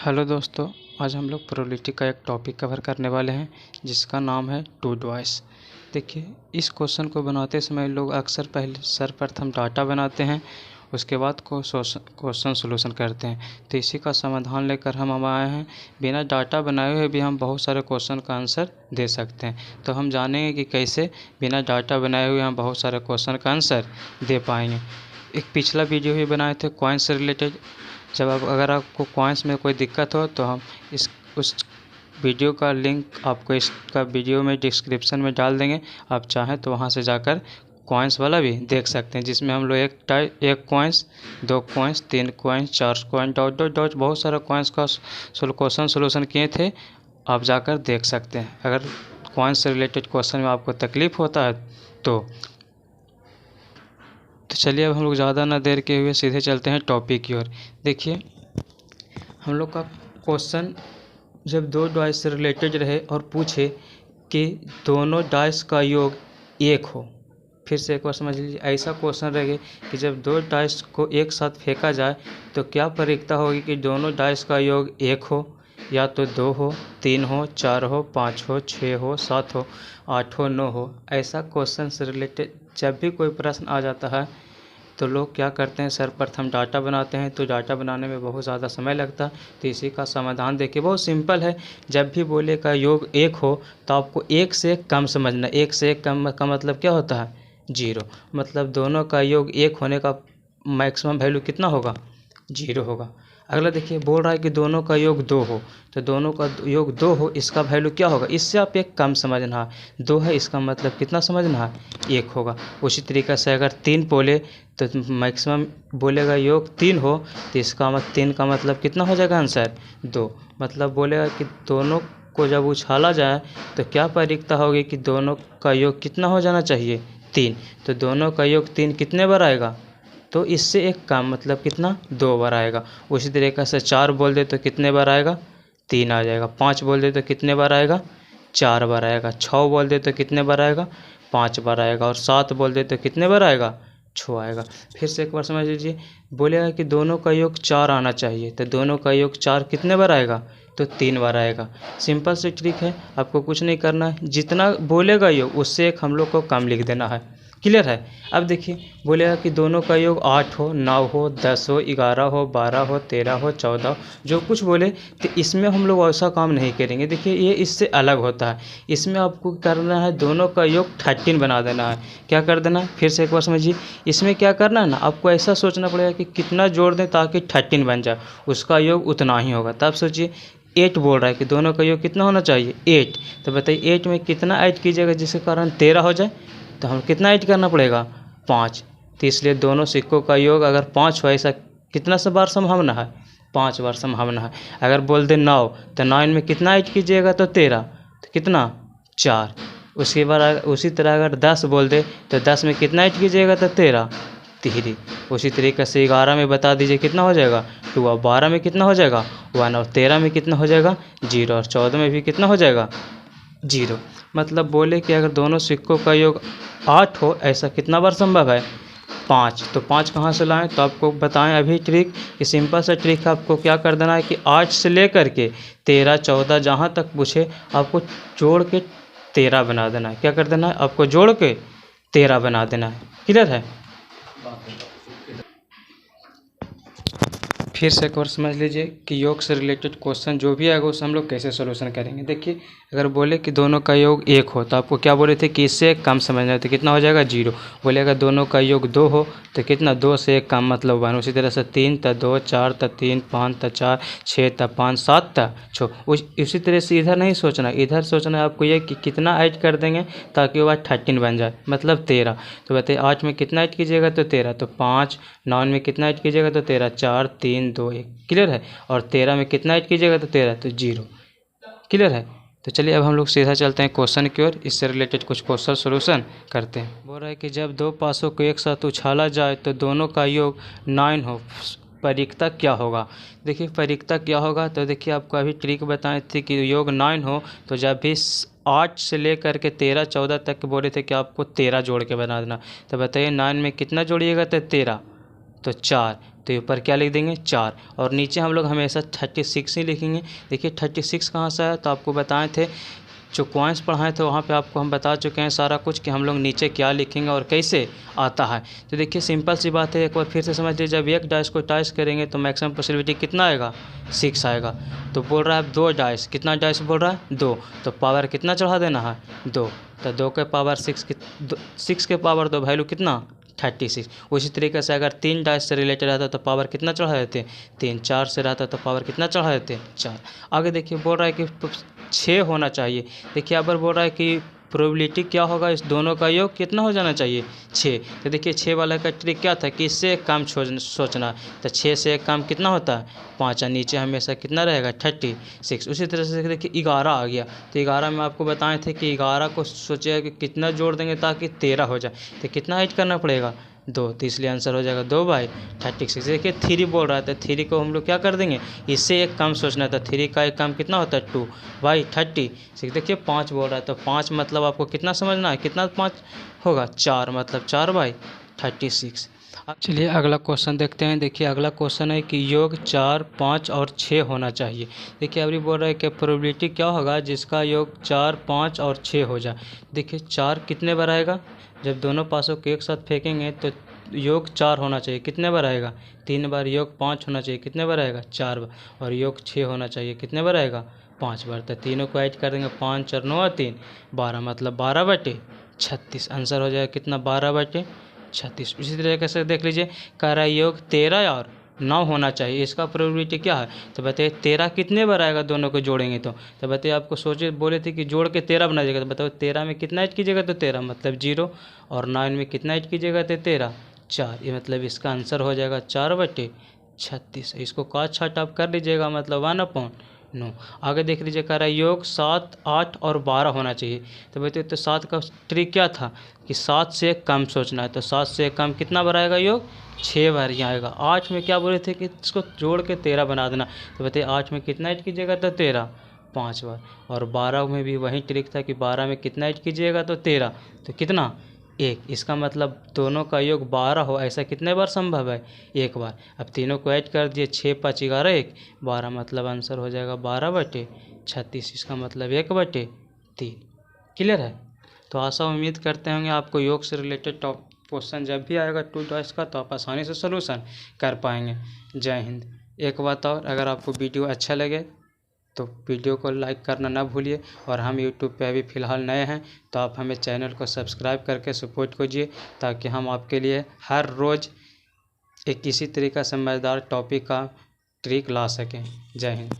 Hello दोस्तों, आज हम लोग प्रोबेबिलिटी का एक टॉपिक कवर करने वाले हैं जिसका नाम है टू डॉयस। देखिए, इस क्वेश्चन को बनाते समय लोग अक्सर पहले सर्वप्रथम डाटा बनाते हैं, उसके बाद क्वेश्चन सोल्यूशन करते हैं। तो इसी का समाधान लेकर हम आए हैं। बिना डाटा बनाए हुए भी हम बहुत सारे क्वेश्चन का आंसर दे सकते हैं। तो हम जानेंगे कि कैसे बिना डाटा बनाए हुए हम बहुत सारे क्वेश्चन का आंसर दे पाएंगे। एक पिछला वीडियो भी बनाए थे कॉइन्स से रिलेटेड। जब अगर आपको कॉइन्स में कोई दिक्कत हो तो हम उस वीडियो का लिंक आपको इसका वीडियो में डिस्क्रिप्शन में डाल देंगे। आप चाहें तो वहां से जाकर कॉइन्स वाला भी देख सकते हैं, जिसमें हम लोग एक कॉइन्स, दो कॉइन्स, तीन कॉइन्स, चार कॉइन, डॉट डॉट डॉट बहुत सारा कॉइन्स का क्वेश्चन सोल्यूशन किए थे। आप जाकर देख सकते हैं अगर कॉइन्स से रिलेटेड क्वेश्चन में आपको तकलीफ़ होता है तो चलिए अब हम लोग ज़्यादा ना देर के हुए सीधे चलते हैं टॉपिक की ओर। देखिए, हम लोग का क्वेश्चन जब दो डाइस से रिलेटेड रहे और पूछे कि दोनों डाइस का योग एक हो। फिर से एक बार समझ लीजिए, ऐसा क्वेश्चन रहे कि जब दो डाइस को एक साथ फेंका जाए तो क्या प्रायिकता होगी कि दोनों डाइस का योग एक हो, या तो दो हो, तीन हो, चार हो, पाँच हो, छः हो, सात हो, आठ हो, नौ हो। ऐसा क्वेश्चन से रिलेटेड जब भी कोई प्रश्न आ जाता है तो लोग क्या करते हैं, सर्वप्रथम डाटा बनाते हैं। तो डाटा बनाने में बहुत ज़्यादा समय लगता है। तो इसी का समाधान देखिए, बहुत सिंपल है। जब भी बोले का योग एक हो तो आपको एक से कम समझना। एक से कम का मतलब क्या होता है? जीरो। मतलब दोनों का योग एक होने का मैक्सिमम वैल्यू कितना होगा? जीरो होगा। अगला देखिए, बोल रहा है कि दोनों का योग दो हो, तो दोनों का योग दो हो, इसका वैल्यू क्या होगा? इससे आप एक कम समझना है। दो है, इसका मतलब कितना समझना है? एक होगा। उसी तरीक़े से अगर तीन बोले तो मैक्सिमम बोलेगा योग तीन हो, तो इसका तीन का मतलब कितना हो जाएगा आंसर? दो। मतलब बोलेगा कि दोनों को जब उछाला जाए तो क्या प्रायिकता होगी कि दोनों का योग कितना हो जाना चाहिए? तीन। तो दोनों का योग तीन कितने बार आएगा? तो इससे एक कम मतलब कितना? दो बार आएगा। उसी तरीक़े से चार बोल दे तो कितने बार आएगा? तीन आ जाएगा। पाँच बोल दे तो कितने बार आएगा? चार बार आएगा। छः बोल दे तो कितने बार आएगा? पाँच बार आएगा। और सात बोल दे तो कितने बार आएगा? छः आएगा। फिर से एक बार समझ लीजिए, बोलेगा कि दोनों का योग चार आना चाहिए, तो दोनों का योग चार कितने बार आएगा? तो तीन बार आएगा। सिंपल से ट्रिक है, आपको कुछ नहीं करना है। जितना बोलेगा योग उससे एक हम लोग को कम लिख देना है। क्लियर है? अब देखिए, बोलेगा कि दोनों का योग आठ हो, नौ हो, 10 हो, 11 हो, 12 हो, 13 हो, 14 हो, जो कुछ बोले। तो इसमें हम लोग ऐसा काम नहीं करेंगे। देखिए, ये इससे अलग होता है। इसमें आपको करना है दोनों का योग 13 बना देना है। क्या कर देना है? फिर से एक बार समझिए, इसमें क्या करना है ना, आपको ऐसा सोचना पड़ेगा कि कितना जोड़ दें ताकि 13 बन जाए, उसका योग उतना ही होगा। तब सोचिए, 8 बोल रहा है कि दोनों का योग कितना होना चाहिए? 8। तो बताइए 8 में कितना ऐड कीजिएगा जिसके कारण 13 हो जाए? तो हम कितना ऐड करना पड़ेगा? 5। तो इसलिए दोनों सिक्कों का योग अगर 5 हो, ऐसा कितना से बार संभावना है? 5 बार संभावना है। अगर बोल दे 9, तो 9 में कितना ऐड कीजिएगा? तो 13। तो कितना? 4। उसके बाद उसी तरह अगर 10 बोल दे तो 10 में कितना ऐड कीजिएगा? तो 13। 3। उसी तरीके से 11 में बता दीजिए कितना हो जाएगा? 2। और 12 में कितना हो जाएगा? 1। और 13 में कितना हो जाएगा? 0। और 14 में भी कितना हो जाएगा? 0। मतलब बोले कि अगर दोनों सिक्कों का योग 8 हो, ऐसा कितना बार संभव है? 5। तो 5 कहाँ से लाएं? तो आपको बताएं अभी ट्रिक, कि सिंपल सा ट्रिक है। आपको क्या कर देना है कि 8 से लेकर के 13, 14 जहाँ तक पूछे आपको जोड़ के 13 बना देना है। क्या कर देना है? आपको जोड़ के 13 बना देना है। क्लियर है? फिर से एक बार समझ लीजिए कि योग से रिलेटेड क्वेश्चन जो भी आएगा उसे हम लोग कैसे सोल्यूशन करेंगे। देखिए, अगर बोले कि दोनों का योग एक हो तो आपको क्या बोले थे कि इससे कम समझना है, तो कितना हो जाएगा? 0। बोले अगर दोनों का योग 2 हो तो कितना? 2 से एक कम मतलब 1। उसी तरह से 3 था 2, 4 था 3, 5 था 4, 6 था 5, 7 था 6। उसी तरह से इधर नहीं सोचना, इधर सोचना है आपको ये कि कितना ऐड कर देंगे ताकि वो बात 13 बन जाए, मतलब 13। तो बताइए 8 में कितना ऐड कीजिएगा? तो 13। तो 5। 9 में कितना ऐड कीजिएगा? तो 13। 4, 3, 2, 1। क्लियर है? और 13 में कितना ऐड कीजिएगा? तो 13। तो 0। क्लियर है? तो चलिए अब हम लोग सीधा चलते हैं क्वेश्चन की ओर। इससे रिलेटेड कुछ क्वेश्चन सोल्यूशन करते हैं। बोल रहा है कि जब दो पासों को एक साथ उछाला जाए तो दोनों का योग 9 हो, प्रायिकता क्या होगा? देखिए, प्रायिकता क्या होगा, तो देखिए आपको अभी ट्रिक बताए थे कि योग 9 हो, तो जब भी 8 से लेकर के 13, 14 तक बोले थे कि आपको 13 जोड़ के बना देना। तो बताइए 9 में कितना जोड़िएगा? तो 13। तो 4। तो ऊपर क्या लिख देंगे 4, और नीचे हम लोग हमेशा 36 ही लिखेंगे। देखिए 36 कहाँ से आया, तो आपको बताए थे जो क्वाइंस पढ़ाए थे वहाँ पे आपको हम बता चुके हैं सारा कुछ कि हम लोग नीचे क्या लिखेंगे और कैसे आता है। तो देखिए सिंपल सी बात है, एक बार फिर से समझ लीजिए, जब एक डाइस को टाइस करेंगे तो मैक्सिमम पॉसिबिलिटी कितना आएगा 6 आएगा। तो बोल रहा है 2 डाइस, कितना डाइस बोल रहा है 2, तो पावर कितना चढ़ा देना है 2, तो 2 के पावर 6 के पावर 2 वैल्यू कितना 36। उसी तरीके से अगर 3 डाइस से रिलेटेड रहता तो पावर कितना चढ़ा देते 3, 4 से रहता तो पावर कितना चढ़ा देते 4। आगे देखिए बोल रहा है कि 6 होना चाहिए। देखिए यहाँ पर बोल रहा है कि प्रोबेबिलिटी क्या होगा, इस दोनों का योग कितना हो जाना चाहिए 6। तो देखिए 6 वाला का ट्रिक क्या था कि इससे एक काम सोचना, तो 6 से एक काम कितना होता है 5, नीचे हमेशा कितना रहेगा 36। उसी तरह से देखिए 11 आ गया, तो 11 में आपको बताए थे कि 11 को सोचिए कि कितना जोड़ देंगे ताकि 13 हो जाए, तो कितना ऐड करना पड़ेगा 2, तो इसलिए आंसर हो जाएगा 2/36। देखिए 3 बोल रहा था, 3 को हम लोग क्या कर देंगे, इससे एक काम सोचना था, 3 का एक काम कितना होता है 2/36। देखिए 5 बोल रहा है, तो 5 मतलब आपको कितना समझना है, कितना 5 होगा 4, मतलब 4/36। चलिए अगला क्वेश्चन देखते हैं। देखिए अगला क्वेश्चन है कि योग 4, 5 और 6 होना चाहिए। देखिए अभी बोल रहा है कि प्रोबेबिलिटी क्या होगा जिसका योग 4, 5 और 6 हो जाए। देखिए 4 कितने बार आएगा, जब दोनों पासों को एक साथ फेंकेंगे तो योग 4 होना चाहिए, कितने बार आएगा 3 बार। योग 5 होना चाहिए, कितने बार आएगा 4 बार। और योग 6 होना चाहिए, कितने बार आएगा 5 बार। तो तीनों को ऐड कर देंगे, 5 और 9 3 12, मतलब 12/36। आंसर हो जाएगा कितना 12/36। इसी तरीके से देख लीजिए कह रहा है योग 13 और 9 होना चाहिए, इसका प्रोबेबिलिटी क्या है। तो बताइए 13 कितने बार आएगा दोनों को जोड़ेंगे तो बताइए आपको सोचिए, बोले थे कि जोड़ के 13 बना जाएगा, तो बताओ 13 में कितना ऐड कीजिएगा तो 13 मतलब 0, और 9 में कितना ऐड कीजिएगा तो 13 4, ये मतलब इसका आंसर हो जाएगा 4/36। इसको काट छाट आप कर लीजिएगा, मतलब 1/9। आगे देख लीजिए कह रहा है योग 7, 8 और 12 होना चाहिए। तो बताइए तो 7 का ट्रिक क्या था कि 7 से कम सोचना है, तो 7 से कम कितना बार आएगा योग 6 बार यहाँ आएगा। 8 में क्या बोले थे कि इसको जोड़ के 13 बना देना, तो बताइए 8 में कितना ऐड कीजिएगा तो 13 5 बार, और 12 में भी वही ट्रिक था कि 12 में कितना ऐड कीजिएगा तो 13, तो कितना 1। इसका मतलब दोनों का योग 12 हो, ऐसा कितने बार संभव है 1 बार। अब तीनों को ऐड कर दिए, 6, 5, 11, 1 12, मतलब आंसर हो जाएगा 12/36। इसका मतलब 1/3। क्लियर है। तो आशा उम्मीद करते होंगे आपको योग से रिलेटेड टॉप क्वेश्चन जब भी आएगा 2 चॉइस का तो आप आसानी से सोल्यूशन कर पाएंगे। जय हिंद। एक बात और, अगर आपको वीडियो अच्छा लगे तो वीडियो को लाइक करना ना भूलिए, और हम यूट्यूब पे अभी फ़िलहाल नए हैं तो आप हमें चैनल को सब्सक्राइब करके सपोर्ट कीजिए, ताकि हम आपके लिए हर रोज़ एक इसी तरीका से मज़ेदार टॉपिक का ट्रिक ला सकें। जय हिंद।